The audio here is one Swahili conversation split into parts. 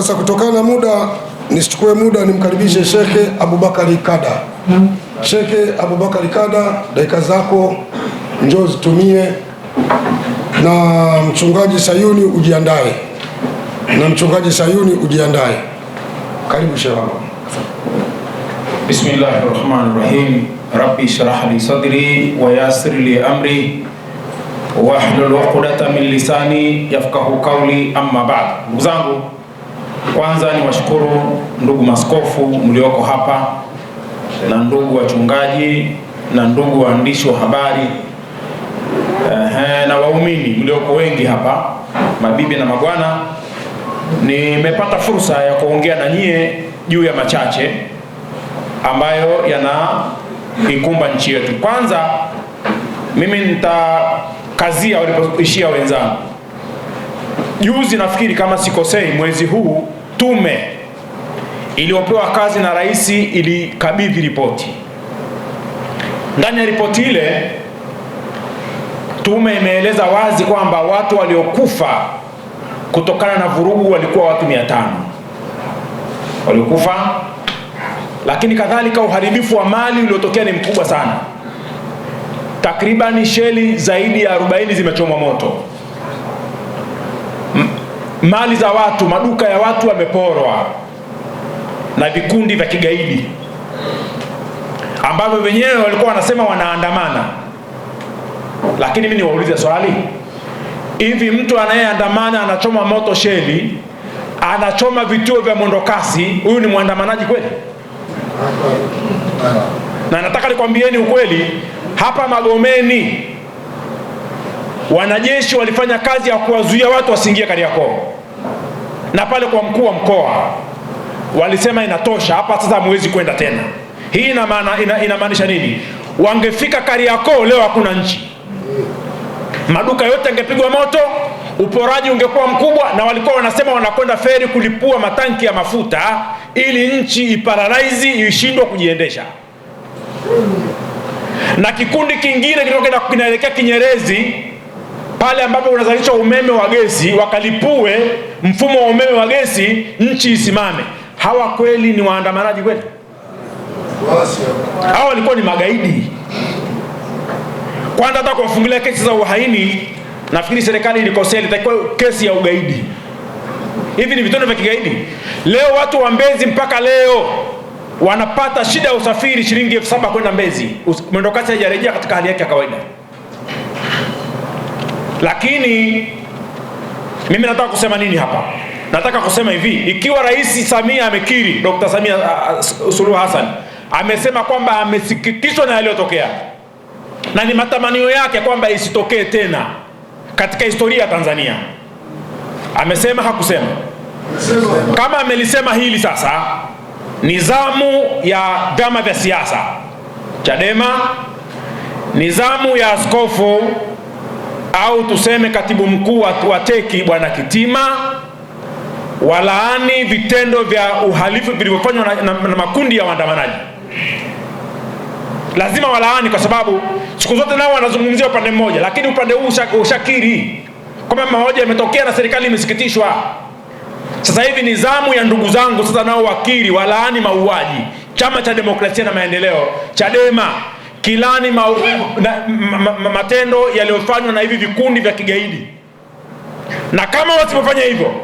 Sasa kutokana na muda, nisichukue muda, nimkaribishe Shekhe Abubakari Kada. Shekhe Abubakari Kada, dakika zako njoo zitumie, na mchungaji Sayuni ujiandae, Karibu Shekhe. Bismillahirrahmanirrahim. Rabbi shrah li sadri wa yassir li amri wahlul 'uqdatan min lisani yafqahu qawli, amma ba'd. Ndugu zangu, kwanza ni washukuru ndugu maskofu mlioko hapa na ndugu wachungaji na ndugu waandishi wa habari na waumini mlioko wengi hapa, mabibi na mabwana. Nimepata fursa ya kuongea na nyie juu ya machache ambayo yanaikumba nchi yetu. Kwanza mimi nitakazia walipoishia wenzangu. Juzi, nafikiri kama sikosei, mwezi huu tume iliyopewa kazi na rais ilikabidhi ripoti. Ndani ya ripoti ile tume imeeleza wazi kwamba watu waliokufa kutokana na vurugu walikuwa watu 500 waliokufa, lakini kadhalika uharibifu wa mali uliotokea ni mkubwa sana. Takribani sheli zaidi ya 40 zimechomwa moto. Mali za watu, maduka ya watu yameporwa na vikundi vya kigaidi ambavyo wenyewe walikuwa wanasema wanaandamana. Lakini mimi niwaulize swali, hivi mtu anayeandamana anachoma moto sheli, anachoma vituo vya mwendokasi, huyu ni mwandamanaji kweli? Na nataka nikwambieni ukweli, hapa Magomeni wanajeshi walifanya kazi ya kuwazuia watu wasiingie Kariakoo, na pale kwa mkuu wa mkoa walisema inatosha, hapa sasa hamwezi kwenda tena. Hii inamaanisha nini? Wangefika Kariakoo leo hakuna nchi, maduka yote yangepigwa moto, uporaji ungekuwa mkubwa, na walikuwa wanasema wanakwenda feri kulipua matanki ya mafuta ili nchi iparalaizi, ishindwe kujiendesha. Na kikundi kingine kinaelekea Kinyerezi, pale ambapo unazalisha umeme wa gesi, wakalipue mfumo wa umeme wa gesi, nchi isimame. Hawa kweli ni waandamanaji kweli? Hawa walikuwa ni magaidi. Kwanza hata kuwafungulia kesi za uhaini, nafikiri serikali ilikosea, ilitakiwa kesi ya ugaidi. Hivi ni vitendo vya kigaidi. Leo watu wa Mbezi mpaka leo wanapata shida ya usafiri, shilingi 7,000 kwenda Mbezi. Mwendokasi haijarejea katika hali yake ya kawaida. Lakini mimi nataka kusema nini hapa? Nataka kusema hivi, ikiwa Rais Samia amekiri, Dr. Samia Suluhu Hassan amesema kwamba amesikitishwa na yaliyotokea na ni matamanio yake kwamba isitokee tena katika historia ya Tanzania. Amesema, hakusema? Kama amelisema hili, sasa nizamu ya vyama vya siasa, Chadema, nizamu ya askofu au tuseme katibu mkuu wa teki Bwana Kitima, walaani vitendo vya uhalifu vilivyofanywa na makundi ya waandamanaji. Lazima walaani, kwa sababu siku zote nao wanazungumzia upande mmoja, lakini upande huu ushakiri kwamba mahoja yametokea na serikali imesikitishwa. Sasa hivi ni zamu ya ndugu zangu sasa nao wakiri, walaani mauaji. Chama cha Demokrasia na Maendeleo, Chadema, kilani matendo yaliyofanywa na hivi vikundi vya kigaidi. Na kama wasipofanya hivyo,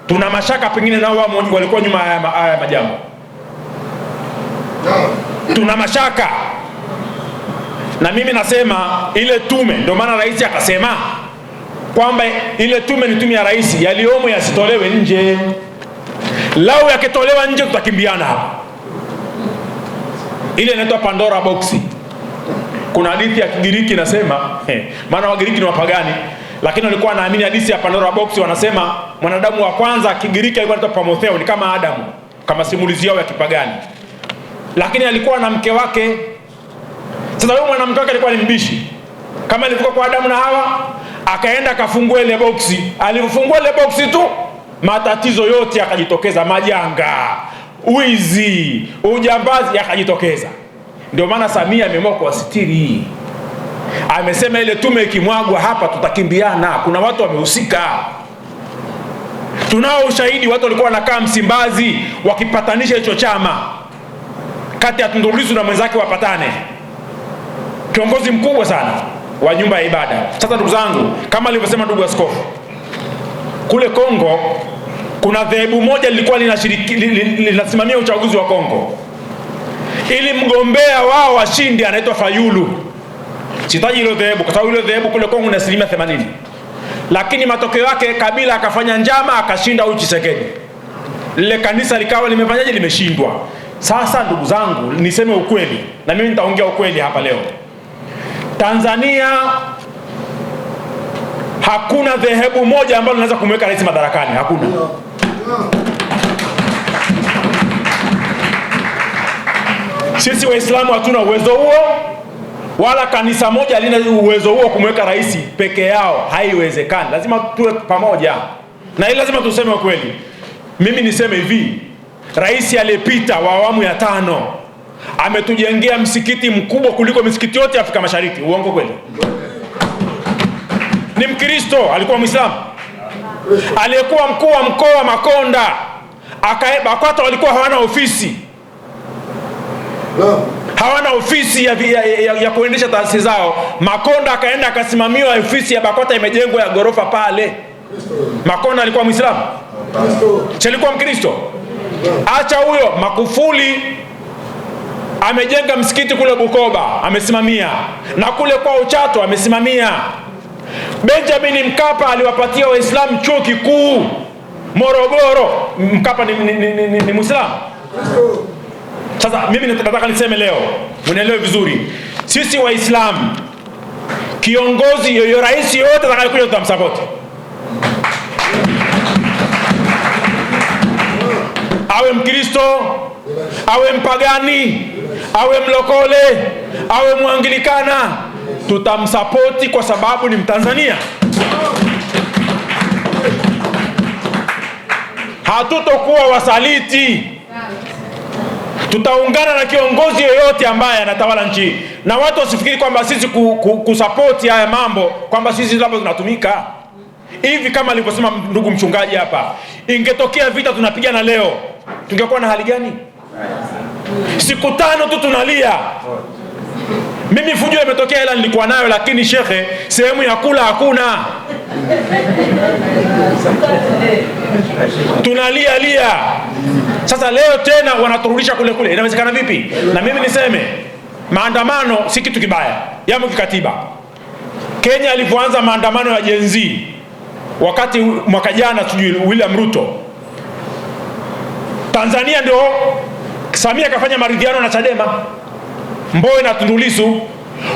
tuna mashaka pengine nao wao walikuwa nyuma haya majambo. Tuna mashaka. Na mimi nasema ile tume, ndio maana rais akasema kwamba ile tume ni tume ya rais, yaliomo yasitolewe nje. Lao yakitolewa nje tutakimbiana hapa. Ile inaitwa Pandora box. Kuna hadithi ya Kigiriki inasema, maana Wagiriki ni wapagani, lakini walikuwa wanaamini hadithi ya Pandora box. Wanasema mwanadamu wa kwanza Kigiriki alikuwa anaitwa Pamotheo, ni kama Adamu, kama simulizi yao ya kipagani, lakini alikuwa na mke wake. Sasa huyo mwanamke wake alikuwa ni mbishi, kama ilivyokuwa kwa Adamu na Hawa. Akaenda akafungua ile boksi. Alifungua ile boksi tu, matatizo yote yakajitokeza, majanga, uizi, ujambazi yakajitokeza. Ndio maana Samia ameamua kuwasitiri. Amesema ile tume ikimwagwa hapa tutakimbiana, kuna watu wamehusika. Tunao ushahidi, watu walikuwa wanakaa Msimbazi wakipatanisha hicho chama kati ya Tundu Lissu na mwenzake wapatane. Kiongozi mkubwa sana wa nyumba ya ibada. Sasa ndugu zangu, kama alivyosema ndugu askofu, kule Kongo kuna dhehebu moja lilikuwa linasimamia uchaguzi wa Kongo, ili mgombea wao washindi anaitwa Fayulu. Sitaji hilo dhehebu kwa sababu hilo dhehebu kule Kongo ni 80%. Lakini matokeo yake Kabila akafanya njama akashinda huyu Tshisekedi. Lile kanisa likawa limefanyaje? Limeshindwa. Sasa ndugu zangu, niseme ukweli, na mimi nitaongea ukweli hapa leo. Tanzania hakuna dhehebu moja ambalo linaweza kumweka rais madarakani, hakuna. Sisi Waislamu hatuna uwezo huo, wala kanisa moja halina uwezo huo kumweka rais peke yao, haiwezekani. Lazima tuwe pamoja, na hili lazima tuseme ukweli. Mimi niseme hivi, rais aliyepita wa awamu ya 5 ametujengea msikiti mkubwa kuliko misikiti yote Afrika Mashariki. Uongo kweli? Ni Mkristo, alikuwa Muislamu. Aliyekuwa mkuu wa mkoa Makonda, BAKWATA walikuwa hawana ofisi. Hawana ofisi ya kuendesha taasisi zao. Makonda akaenda akasimamiwa ofisi ya BAKWATA imejengwa ya gorofa pale. Makonda alikuwa Muislamu? Alikuwa Mkristo. Acha huyo, Magufuli amejenga msikiti kule Bukoba, amesimamia, na kule kwa Uchato amesimamia. Benjamin Mkapa aliwapatia Waislamu chuo kikuu Morogoro. Mkapa ni Muislamu. Sasa mimi nataka niseme leo, mnielewe vizuri. Sisi Waislamu, kiongozi yoyo, rais yote atakayekuja tutamsupport. Awe Mkristo, awe mpagani, awe mlokole, awe Mwangilikana, tutamsupport kwa sababu ni Mtanzania. Hatutokuwa wasaliti. Tutaungana na kiongozi yoyote ambaye anatawala nchi. Na watu wasifikiri kwamba sisi kusupport haya mambo kwamba sisi labda tunatumika hivi. Kama alivyosema ndugu mchungaji hapa, ingetokea vita tunapigana leo, tungekuwa na hali gani? Siku 5 tu tunalia. Mimi fujo imetokea, ila nilikuwa nayo, lakini shekhe, sehemu ya kula hakuna. Tunalia lia. Sasa leo tena wanaturudisha kule kule. Inawezekana vipi? Na mimi niseme, maandamano si kitu kibaya, yamo kikatiba. Kenya alipoanza maandamano ya Gen Z wakati mwaka jana, sijui William Ruto, Tanzania ndio Samia kafanya maridhiano na Chadema, Mbowe na Tundu Lissu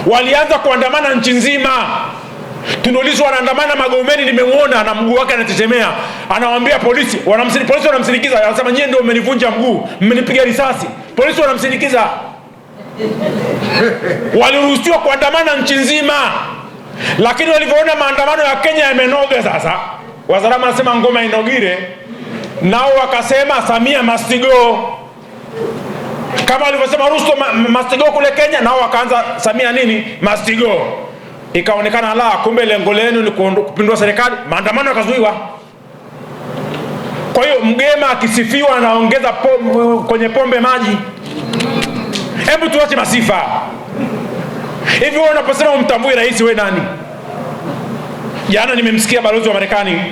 walianza kuandamana nchi nzima. Tundu Lissu anaandamana Magomeni, nimemuona na mguu wake anatetemea, anawaambia polisi, polisi wanamsindikiza, anasema nyie ndio mmenivunja mguu, mmenipiga risasi. Polisi wanamsindikiza. Waliruhusiwa kuandamana nchi nzima. Lakini walivyoona maandamano ya Kenya yamenoga, sasa wazalama anasema ngoma inogire, nao wakasema Samia must go. Kama walivyosema Ruto must go kule Kenya, nao wakaanza Samia nini must go. Ikaonekana la kumbe lengo lenu ni kupindua serikali, maandamano yakazuiwa. Kwa hiyo mgema akisifiwa anaongeza kwenye pombe maji. Hebu tuache masifa. Hivi wewe unaposema umtambui rais, wewe nani? Jana nimemsikia balozi wa Marekani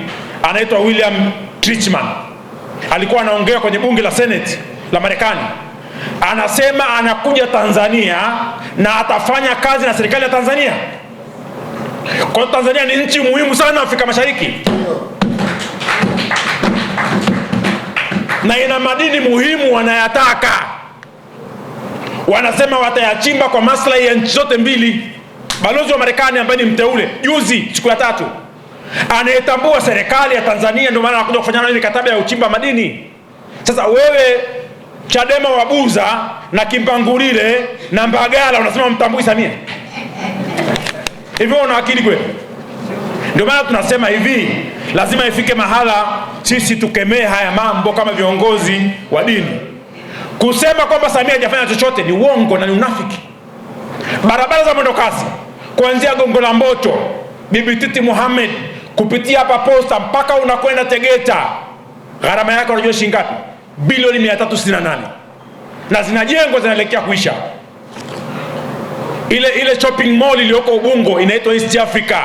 anaitwa William Trichman, alikuwa anaongea kwenye bunge la Senate la Marekani. Anasema anakuja Tanzania na atafanya kazi na serikali ya Tanzania. Kwa Tanzania ni nchi muhimu sana Afrika Mashariki, na ina madini muhimu wanayataka. Wanasema watayachimba kwa maslahi ya nchi zote mbili. Balozi wa Marekani ambaye ni mteule, juzi siku ya 3, anayetambua serikali ya Tanzania, ndio maana anakuja kufanya mikataba ya uchimba madini. Sasa wewe Chadema wabuza na Kimpangulile na Mbagala unasema mtambui Samia? Hivyo una akili kweli? Ndio maana tunasema hivi, lazima ifike mahala sisi tukemee haya mambo kama viongozi wa dini. Kusema kwamba Samia hajafanya chochote ni uongo na ni unafiki. Barabara za mwendokasi kuanzia Gongo la Mboto, Bibi Titi Mohamed, kupitia hapa Posta mpaka unakwenda Tegeta, Gharama yake unajua shilingi ngapi? Bilioni 368. Na zinajengwa zinaelekea kuisha. Ile shopping mall iliyoko Ubungo inaitwa East Africa.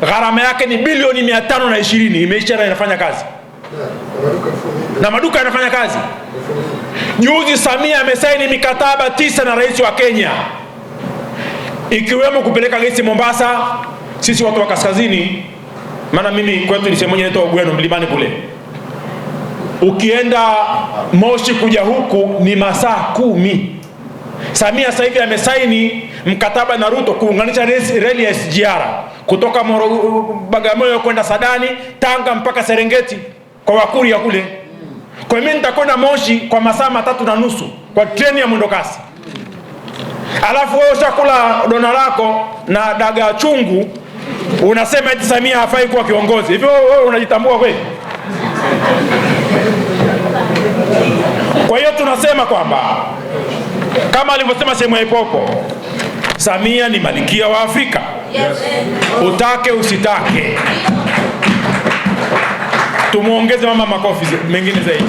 Gharama yake ni bilioni 520, imeisha na inafanya kazi. Na maduka yanafanya kazi. Juzi Samia amesaini mikataba 9 na rais wa Kenya, ikiwemo kupeleka gesi Mombasa. Sisi watu wa kaskazini, maana mimi kwetu ni sehemu moja inaitwa Ugweno mlimani kule, ukienda Moshi kuja huku ni masaa 10. Samia sasa hivi amesaini mkataba na Ruto kuunganisha reli ya SGR kutoka Bagamoyo kwenda Sadani, Tanga mpaka Serengeti kwa Wakuria kule. Kwa mimi nitakwenda Moshi kwa masaa 3.5 kwa treni ya mwendo kasi. Alafu wewe ushakula dona lako na daga chungu, unasema eti Samia hafai kuwa kiongozi. Hivyo wewe unajitambua kweli? Kwa hiyo tunasema kwamba kama alivyosema Sheikh Mwaipopo, Samia ni malkia wa Afrika. Utake usitake. Tumuongeze mama makofi mengine zaidi.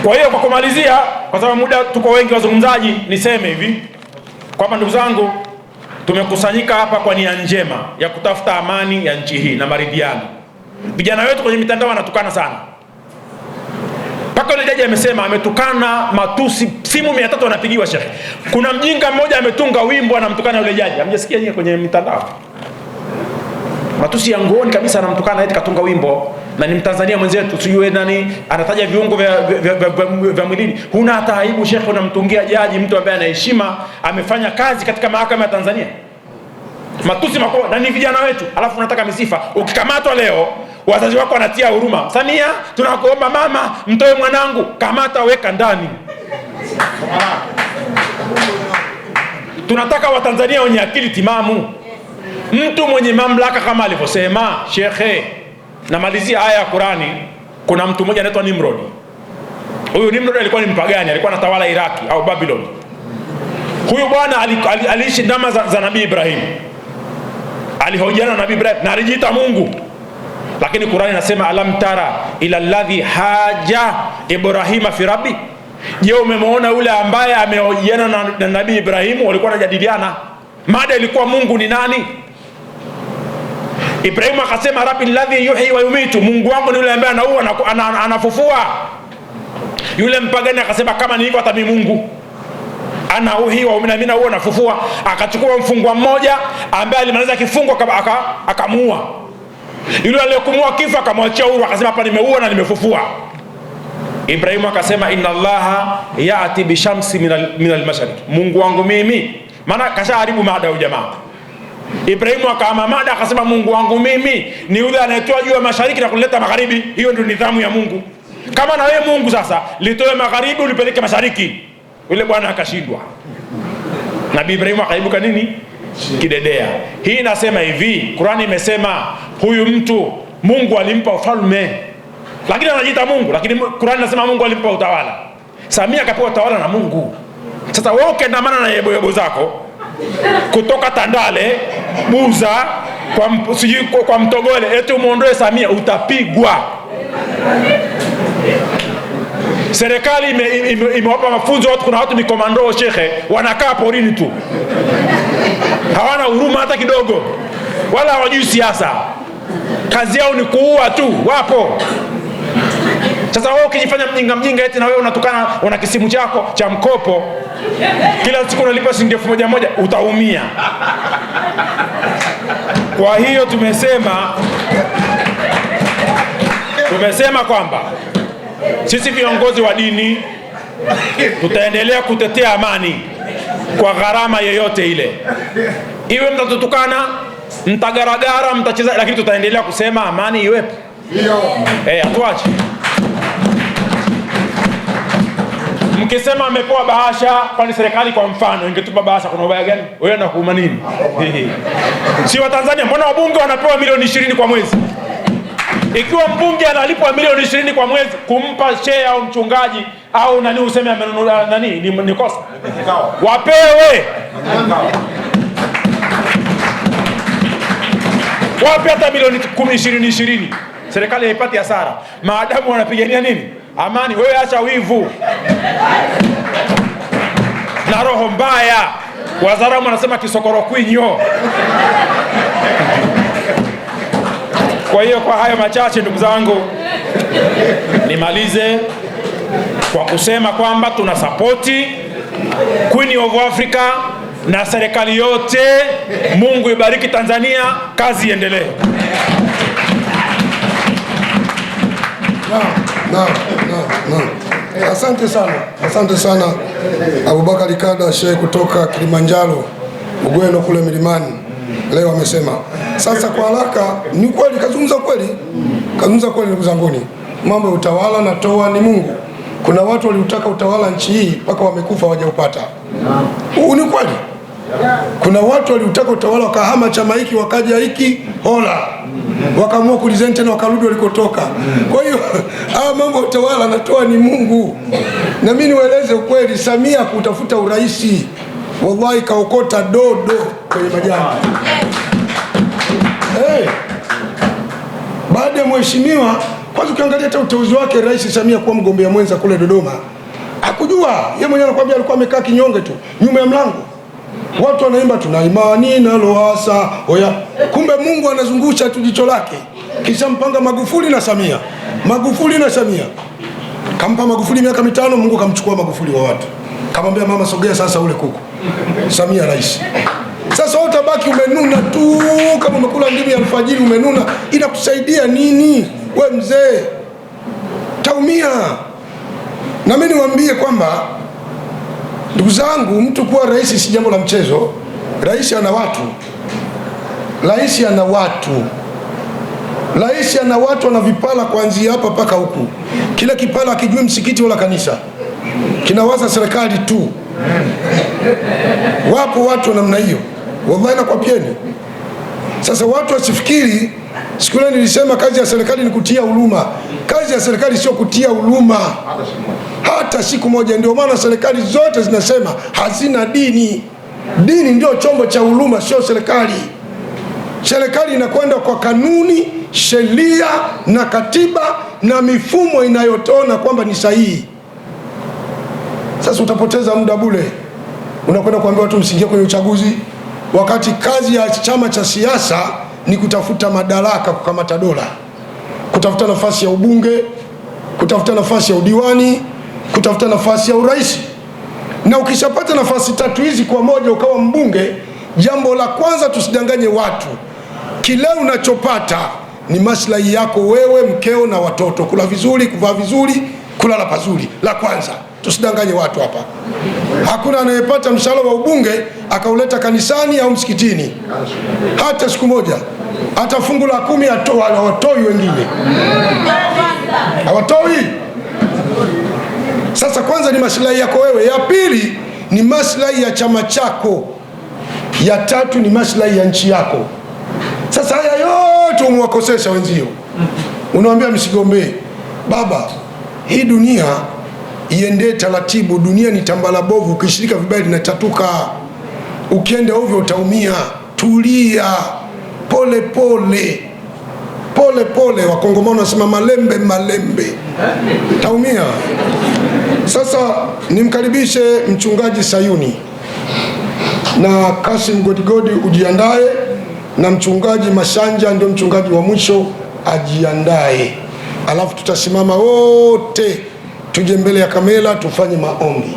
Kwa hiyo kwa kumalizia, kwa sababu muda tuko wengi wazungumzaji, niseme hivi kwamba ndugu zangu, tumekusanyika hapa kwa nia njema ya kutafuta amani ya nchi hii na maridhiano. Vijana wetu kwenye mitandao wanatukana sana. Paka yule jaji amesema ametukana matusi simu 300 wanapigiwa Sheikh. Kuna mjinga mmoja ametunga wimbo anamtukana yule jaji. Hamjasikia nyinyi kwenye mitandao? Matusi ya ngoni kabisa anamtukana, eti katunga wimbo na ni Mtanzania mwenzetu, sijui nani anataja viungo vya mwilini. Huna hata aibu Sheikh, unamtungia jaji mtu ambaye ana heshima, amefanya kazi katika mahakama ya Tanzania. Matusi makubwa na ni vijana wetu, alafu unataka misifa. Ukikamatwa leo wazazi wako wanatia huruma. Samia, tunakuomba mama, mtoe mwanangu. Kamata, weka ndani. Tunataka Watanzania wenye akili timamu. Mtu mwenye mamlaka kama alivyosema Shekhe. Namalizia aya ya Qurani. Kuna mtu mmoja anaitwa Nimrod. Huyu Nimrod alikuwa ni mpagani, alikuwa anatawala Iraki au Babylon. Huyu bwana aliishi ndama za Nabii Ibrahim. Alihojiana na Nabii Ibrahim na alijiita Mungu. Lakini Qurani inasema alam tara ila alladhi haja Ibrahima fi rabbi. Je, umemwona yule ambaye amehojiana na Nabii Ibrahim? Walikuwa wanajadiliana. Mada ilikuwa Mungu ni nani? Ibrahim akasema rabbi alladhi yuhyi wa yumitu, Mungu wangu ni yule ambaye anaua na anafufua. Yule mpagani akasema kama ni hivyo hata mimi Mungu ana uhi wa mimi naua na fufua. Akachukua mfungwa mmoja ambaye alimaliza kifungo akamuua. Yule aliyekumua kifo akamwachia huru, akasema hapa nimeua na nimefufua. Ibrahim akasema inna Allaha ya'ti bi shamsi min al-mashriq, Mungu wangu mimi, maana kashaharibu mada ya jamaa. Ibrahim akaama mada akasema Mungu wangu mimi ni yule anayetoa juu ya mashariki na kuleta magharibi. Hiyo ndio nidhamu ya Mungu. Kama na wewe Mungu sasa litoe magharibi ulipeleke mashariki, yule bwana akashindwa. Nabii Ibrahim akaibuka nini? Kidedea. Hii nasema hivi, Qurani imesema huyu mtu Mungu alimpa ufalme, lakini anajiita Mungu, lakini Qurani inasema Mungu alimpa utawala. Samia akapewa utawala na Mungu. Sasa wewe ukiandamana na yebo zako kutoka Tandale, Buza, kwa Mtogole, eti umuondoe Samia, utapigwa. Serikali imewapa mafunzo watu, kuna watu ni komando Shekhe, wanakaa porini tu. Hawana huruma hata kidogo. Wala hawajui siasa. Kazi yao ni kuua tu, wapo. Sasa wewe ukijifanya mjinga eti na wewe unatukana, una kisimu chako cha mkopo, kila siku unalipa shilingi 1,000, utaumia. Kwa hiyo tumesema kwamba sisi viongozi wa dini tutaendelea kutetea amani kwa gharama yoyote ile. Iwe mtatutukana, mtagaragara, mtacheza, lakini tutaendelea kusema amani iwepo. Atuache. Mkisema amepewa bahasha, kwani serikali kwa mfano ingetupa bahasha, kuna ubaya gani? Wewe na kuuma nini? Si wa Tanzania, mbona wabunge wanapewa milioni 20 kwa mwezi? Ikiwa mbunge analipwa milioni 20 kwa mwezi, kumpa share au mchungaji au nani useme amenunua nani ni kosa? Wapewe. Wapi hata milioni 10, 20. Serikali haipati hasara maadamu wanapigania nini? Amani. Wewe acha wivu na roho mbaya. Wazaramu wanasema kisokoro kwinyo. Kwa hiyo kwa hayo machache, ndugu zangu, nimalize kwa kusema kwamba tuna sapoti Queen of Africa na serikali yote. Mungu ibariki Tanzania, kazi iendelee. Asante sana Abubakar Kada Sheikh kutoka Kilimanjaro Ugweno kule milimani. Leo amesema sasa kwa haraka, ni kweli kazungumza kweli ndugu zanguni. Mambo ya utawala na toa ni Mungu. Kuna watu waliutaka utawala nchi hii mpaka wamekufa hawajaupata. Ni kweli. Kuna watu waliutaka utawala wakahama chama hiki wakaja hiki hola, wakaamua kulizeni tena wakarudi walikotoka. Kwa hiyo mambo ya utawala natoa ni Mungu. Na mimi niwaeleze ukweli, Samia kutafuta uraisi, wallahi kaokota dodo kwenye majani. Baada ya mheshimiwa, kwanza ukiangalia hata uteuzi wake Rais Samia kuwa mgombea mwenza kule Dodoma, hakujua yeye mwenyewe, anakuambia alikuwa amekaa kinyonge tu nyuma ya mlango. Watu wanaimba tuna imani na Lowassa oya, kumbe Mungu anazungusha tu jicho lake. Kisha mpanga Magufuli na Samia. Kampa Magufuli miaka 5, Mungu kamchukua Magufuli wa watu. Kamwambia mama sogea sasa ule kuku. Samia rais. Sasa wewe utabaki umenuna tu kama umekula ndimi ya alfajiri umenuna, inakusaidia nini? We mzee, taumia. Na mimi niwaambie kwamba ndugu zangu, mtu kuwa rais si jambo la mchezo. Rais ana watu ana vipala kuanzia hapa mpaka huku. Kila kipala akijui msikiti wala kanisa, kinawaza serikali tu. Wapo watu namna hiyo, wallahi nakwapieni. Sasa watu wasifikiri, siku ile nilisema kazi ya serikali ni kutia huruma. Kazi ya serikali sio kutia huruma hata siku moja. Ndio maana serikali zote zinasema hazina dini. Dini ndio chombo cha huruma, sio serikali. Serikali inakwenda kwa kanuni, sheria na katiba na mifumo inayotona kwamba ni sahihi. Sasa utapoteza muda bure. Unakwenda kuambia watu msiingie kwenye uchaguzi, wakati kazi ya chama cha siasa ni kutafuta madaraka, kukamata dola, kutafuta nafasi ya ubunge, kutafuta nafasi ya udiwani, kutafuta nafasi ya urais. Na ukishapata nafasi 3 hizi kwa moja ukawa mbunge, jambo la kwanza tusidanganye watu, kile unachopata ni maslahi yako wewe, mkeo na watoto. Kula vizuri, kuvaa vizuri, kulala pazuri. La kwanza tusidanganye watu hapa. Hakuna anayepata mshahara wa ubunge akauleta kanisani au msikitini hata siku moja. Hata fungu la 10 hawatoi, wengine hawatoi. Sasa kwanza ni maslahi yako wewe, ya pili ni maslahi ya chama chako, ya tatu ni maslahi ya nchi yako. Sasa haya yote umewakosesha wenzio. Unawaambia msigombee. Baba, hii dunia iende taratibu. Dunia ni tambala bovu, ukishirika vibaya linatatuka. Ukienda ovyo utaumia. Tulia, pole pole. Wakongomani wanasema malembe, taumia. Sasa nimkaribishe mchungaji Sayuni na Kasim Godigodi, ujiandae, na mchungaji Mashanja ndio mchungaji wa mwisho, ajiandae. Alafu tutasimama wote tuje mbele ya kamera tufanye maombi.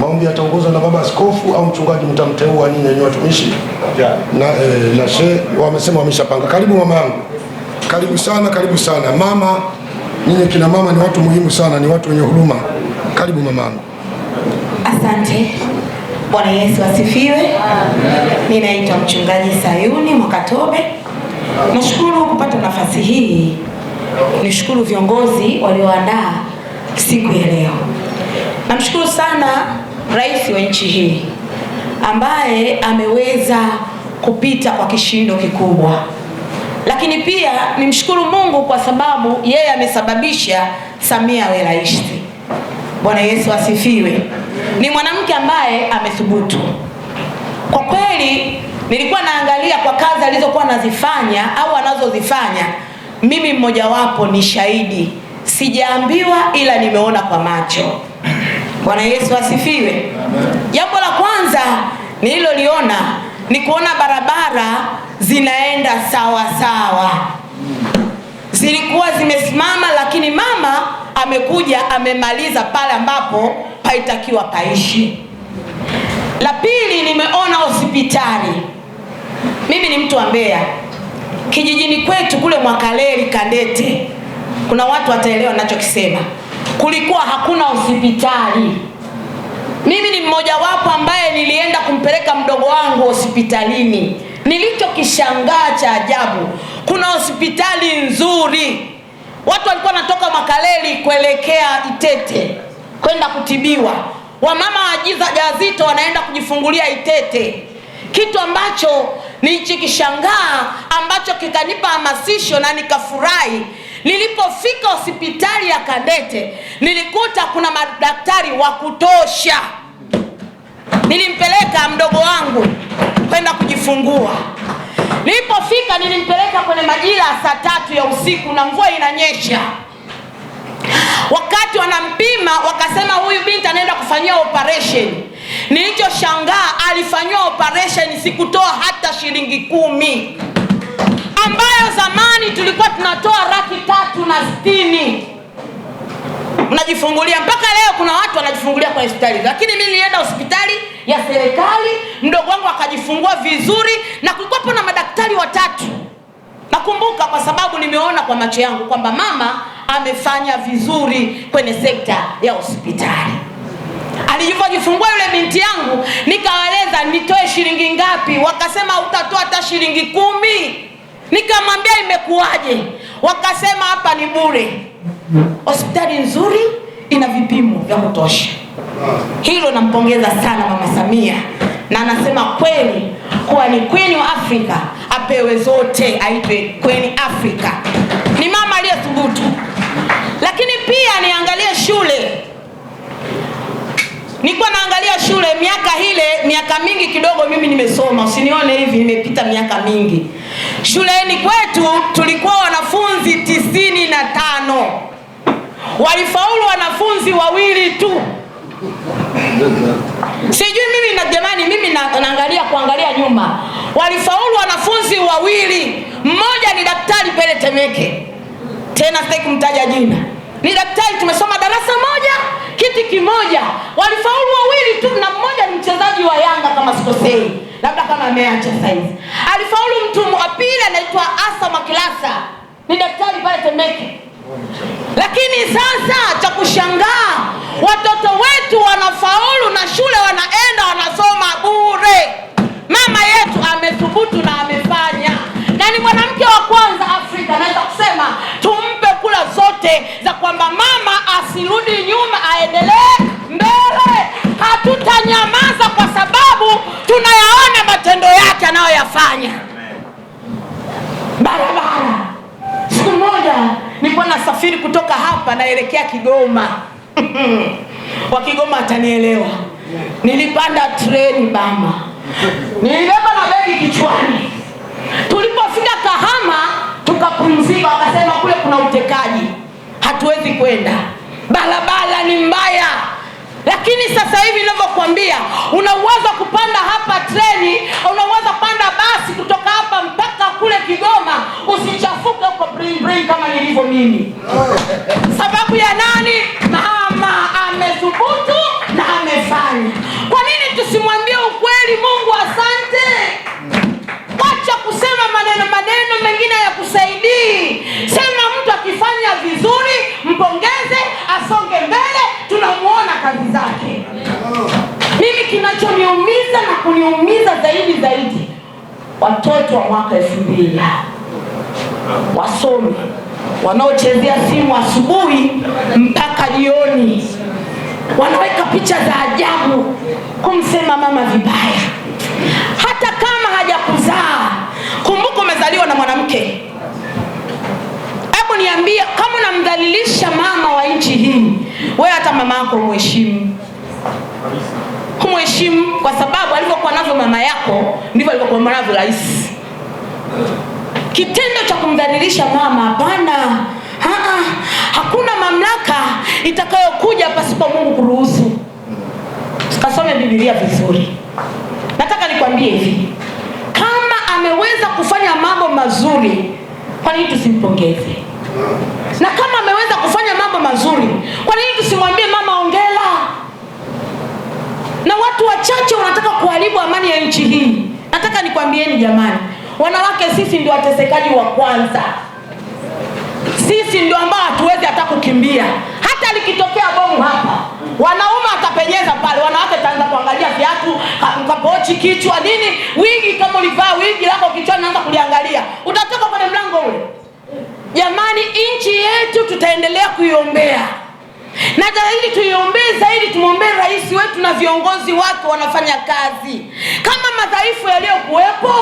Maombi yataongozwa na baba askofu au mchungaji mtamteua nyinyi watumishi. Na shehe wamesema wameshapanga. Karibu mama yangu. Karibu sana. Mama, nyinyi kina mama ni watu muhimu sana, ni watu wenye huruma. Karibu mama yangu. Asante. Bwana Yesu asifiwe. Mimi naitwa mchungaji Sayuni Mwakatobe. Nashukuru kupata nafasi hii. Nishukuru viongozi walioandaa siku ya leo. Namshukuru sana rais wa nchi hii ambaye ameweza kupita kwa kishindo kikubwa. Lakini pia nimshukuru Mungu kwa sababu yeye amesababisha Samia awe rais. Bwana Yesu asifiwe. Ni mwanamke ambaye amethubutu. Kwa kweli nilikuwa naangalia kwa kazi alizokuwa anazifanya au anazozifanya. Mimi mmoja wapo ni shahidi, sijaambiwa ila nimeona kwa macho. Bwana Yesu asifiwe. Jambo la kwanza nililoliona ni kuona barabara zinaenda sawa sawa. Zilikuwa zimesimama, lakini mama amekuja amemaliza pale ambapo paitakiwa paishi. La pili, nimeona hospitali. Mimi ni mtu wa Mbeya. Kijijini kwetu kule Mwakaleli Kandete, kuna watu wataelewa ninachokisema. Kulikuwa hakuna hospitali. Mimi ni mmoja wapo ambaye nilienda kumpeleka mdogo wangu hospitalini. Nilichokishangaa cha ajabu, kuna hospitali nzuri. Watu walikuwa wanatoka Mwakaleli kuelekea Itete kwenda kutibiwa. Wamama wajawazito wanaenda kujifungulia Itete. Kitu ambacho nilichokishangaa ambacho kikanipa hamasisho na nikafurahi. Nilipofika hospitali ya Kandete, nilikuta kuna madaktari wa kutosha. Nilimpeleka mdogo wangu kwenda kujifungua. Nilipofika nilimpeleka kwenye majira saa 3 ya usiku na mvua inanyesha. Wakati wanampima wakasema huyu binti anaenda kufanyia operation. Nilichoshangaa, alifanywa operation sikutoa hata shilingi 10, ambayo zamani tulikuwa tunatoa Laki 360. Mnajifungulia mpaka leo, kuna watu wanajifungulia kwa hospitali, lakini mimi nilienda hospitali ya serikali, mdogo wangu akajifungua vizuri, na kulikuwa na madaktari 3. Nakumbuka kwa sababu nimeona kwa macho yangu kwamba mama amefanya vizuri kwenye sekta ya hospitali. Alipojifungua yule binti yangu, nikawaeleza nitoe shilingi ngapi, wakasema utatoa hata shilingi 10. Nikamwambia imekuwaje? Wakasema hapa ni bure. Hospitali nzuri, ina vipimo vya kutosha. Hilo nampongeza sana Mama Samia, na anasema kweli kuwa ni Queen wa Afrika, apewe zote, aitwe Queen Africa. Ni mama aliyethubutu. Lakini pia niangalie shule. Nilikuwa naangalia shule miaka mingi kidogo mimi nimesoma. Usinione hivi nimepita miaka mingi. Shuleni kwetu tulikuwa wanafunzi 95. Walifaulu wanafunzi 2 tu. Sijui mimi na jamani, mimi kuangalia nyuma. Walifaulu wanafunzi 2. Mmoja ni daktari pale Temeke. Tena sitaki kumtaja jina. Ni daktari, tumesoma darasa moja, kiti kimoja. Walifaulu 2 tu, na mmoja ni mchezaji wa Yanga kama sikosei. Labda kama ameacha saizi. Alifaulu mtu wa pili anaitwa Asa Makilasa. Ni daktari pale Temeke. Lakini sasa cha kushangaa, watoto wetu wanafaulu na shule wanaenda wanasoma bure. Mama yetu amethubutu na amefanya. Na ni mwanamke wa kwanza Afrika naweza kusema tumpe kula zote za kwamba mama asirudi nyuma, aendelee mbele. Hatutanyamaza kwa sababu tunayaona matendo yake anayoyafanya. Barabara. Siku moja nilikuwa nasafiri kutoka hapa naelekea Kigoma. Wa Kigoma atanielewa. Nilipanda treni mama. Nilibeba na begi kichwani. Tulipofika Kahama tukapumzika, wakasema kule kuna utekaji, hatuwezi kwenda, barabara ni mbaya. Lakini sasa hivi ninavyokuambia, unaweza kupanda hapa treni, unaweza panda basi kutoka hapa mpaka kule Kigoma, usichafuke huko bring kama nilivyo mimi. Sababu ya nani? Mama amethubutu na amefanya. Kwa nini tusimwambie ukweli Mungu asante? Wacha kusema maneno mengine ya kusaidii. Sema mtu akifanya vizuri, mpongeze, asonge mbele, tunamuona kazi zake. Mimi kinachoniumiza na kuniumiza zaidi, watoto wa mwaka 2000 wasomi wanaochezea simu asubuhi mpaka jioni, wanaweka picha za ajabu kumsema mama vibaya. Hata kama hajakuzaa, kumbuka umezaliwa na mwanamke. Hebu niambie, kama unamdhalilisha mama wa nchi hii, wewe hata mama yako umheshimu. Kumheshimu kwa sababu alivyokuwa navyo mama yako ndivyo ndivyo alivyokomavu rais. Kitendo cha kumdhalilisha mama, hapana. Hakuna mamlaka itakayokuja pasipo Mungu kuruhusu. Kasome Biblia vizuri. Nataka nikwambie hivi, kama ameweza kufanya mambo mazuri, kwa nini tusimpongeze? Na kama ameweza kufanya mambo mazuri, kwa nini tusimwambie mama hongera? Na watu wachache wanataka kuharibu amani ya nchi hii. Nataka nikwambieni jamani, wanawake sisi ndio watesekaji wa kwanza. Sisi ndio ambao hatuwezi hata kukimbia. Hata likitokea bomu hapa, wanaume atapenyeza pale, wanawake taanza kuangalia viatu, kapochi, kichwa, nini, wigi. Kama ulivaa wigi lako kichwani, naanza kuliangalia, utatoka kwenye mlango ule. Jamani, nchi yetu tutaendelea kuiombea, na zaidi tuiombee zaidi, tumwombee rais wetu na viongozi wake wanafanya kazi. Kama madhaifu yaliyokuwepo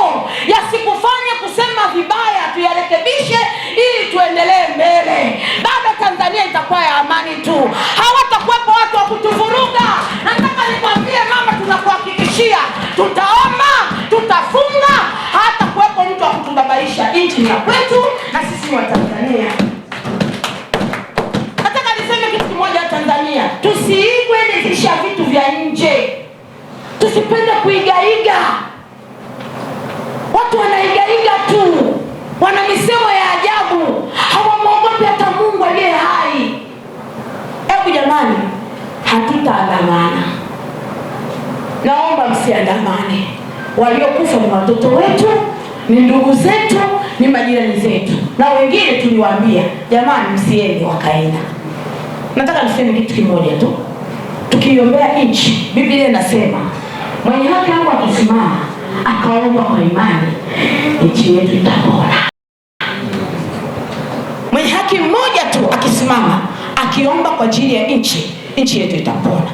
yasikufanye kusema vibaya, tuyarekebishe ili tuendelee mbele. Bado Tanzania itakuwa ya amani tu, hawatakuwepo watu wa kutuvuruga. Nataka nikwambie mama, tunakuhakikishia tutaomba, tutafunga, hata kuwepo mtu wa kutubabaisha. Nchi ni ya kwetu na sisi ni wa Tanzania. Tanzania tusiigwe nizisha vitu vya nje, tusipende kuigaiga. Watu wanaigaiga tu, wana misemo ya ajabu, hawamwogopi hata Mungu aliye hai. Hebu jamani, hatutaandamana. Naomba msiandamane. Waliokufa ni watoto wetu, ni ndugu zetu, ni majirani zetu, na wengine tuliwaambia jamani, msiende wakaenda. Nataka niseme kitu kimoja tu, tukiombea nchi, Biblia inasema mwenye haki wangu akisimama akaomba kwa imani, nchi yetu itapona. Mwenye haki mmoja tu akisimama akiomba kwa ajili ya nchi, nchi yetu itapona.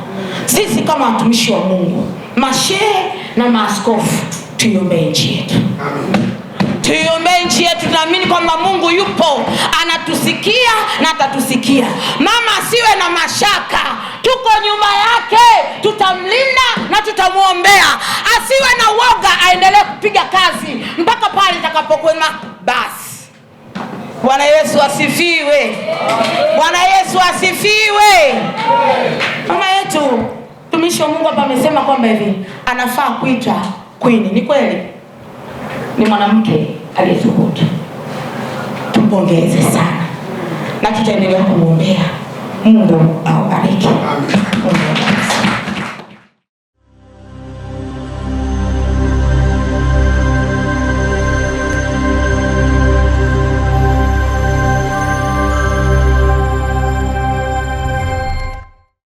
Sisi kama watumishi wa Mungu, mashehe na maaskofu, tuiombee nchi yetu. Tuiombee nchi yetu. Tunaamini kwamba Mungu yupo, anatusikia na atatusikia. Mama asiwe na mashaka, tuko nyuma yake, tutamlinda na tutamuombea. Asiwe na woga, aendelee kupiga kazi mpaka pale itakapokwema basi. Bwana Yesu asifiwe. Bwana Yesu asifiwe. Mama yetu tumishi wa Mungu hapa amesema kwamba hivi anafaa kuitwa queen. Ni kweli, ni mwanamke aliyethubutu. Tumpongeze sana na tutaendelea kumwombea. Mungu awabariki.